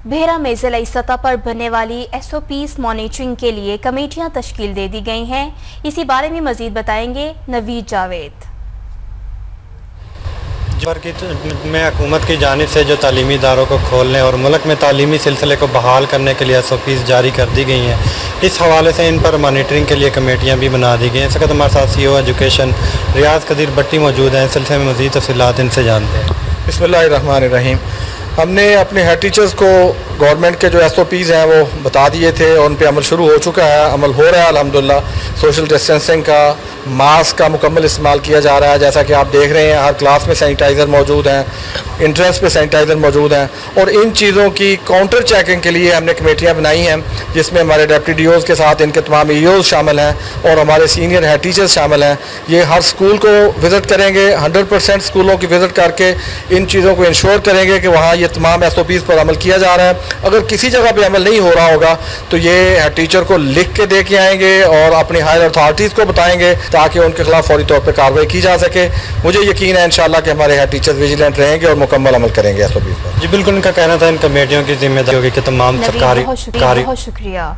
بحیرہ میں ضلعی سطح پر بننے والی SOPs مانیٹرنگ کے لیے کمیٹیاں تشکیل دے دی گئی ہیں۔ اسی بارے میں مزید بتائیں گے نوید جاوید۔ میں حکومت کی جانب سے جو تعلیمی اداروں کو کھولنے اور ملک میں تعلیمی سلسلے کو بحال کرنے کے لیے SOPs جاری کر دی گئی ہیں، اس حوالے سے ان پر مانیٹرنگ کے لیے کمیٹیاں بھی بنا دی گئی ہیں۔ اس وقت ہمارے ساتھ CO ایجوکیشن ریاض قدیر بٹی موجود ہیں، اس سلسلے میں مزید تفصیلات ان سے جانتے ہیں۔ بسم اللہ الرحمن الرحیم۔ ہم نے اپنے ہیڈ ٹیچرز کو گورنمنٹ کے جو SOPs ہیں وہ بتا دیے تھے اور ان پہ عمل شروع ہو چکا ہے، عمل ہو رہا ہے الحمدللہ۔ سوشل ڈسٹینسنگ کا، ماسک کا مکمل استعمال کیا جا رہا ہے، جیسا کہ آپ دیکھ رہے ہیں ہر کلاس میں سینیٹائزر موجود ہیں، انٹرنس پہ سینیٹائزر موجود ہیں، اور ان چیزوں کی کاؤنٹر چیکنگ کے لیے ہم نے کمیٹیاں بنائی ہیں، جس میں ہمارے ڈپٹی DOs کے ساتھ ان کے تمام EOs شامل ہیں اور ہمارے سینئر ہیڈ ٹیچرز شامل ہیں۔ یہ ہر سکول کو وزٹ کریں گے، 100% سکولوں کی وزٹ کر کے ان چیزوں کو انشور کریں گے کہ وہاں یہ تمام SOPs پر عمل کیا جا رہا ہے۔ اگر کسی جگہ پہ عمل نہیں ہو رہا ہوگا تو یہ ہیڈ ٹیچر کو لکھ کے دے کے آئیں گے اور اپنی ہائر اتھارٹیز کو بتائیں گے تاکہ ان کے خلاف فوری طور پہ کارروائی کی جا سکے۔ مجھے یقین ہے انشاءاللہ کہ ہمارے ہیڈ ٹیچرز ویجیلنٹ رہیں گے اور مکمل عمل کریں گے SOPs پر۔ جی بالکل، ان کا کہنا تھا ان کمیٹیوں کی ذمہ داری ہوگی کہ تمام سرکاری بہت شکریہ۔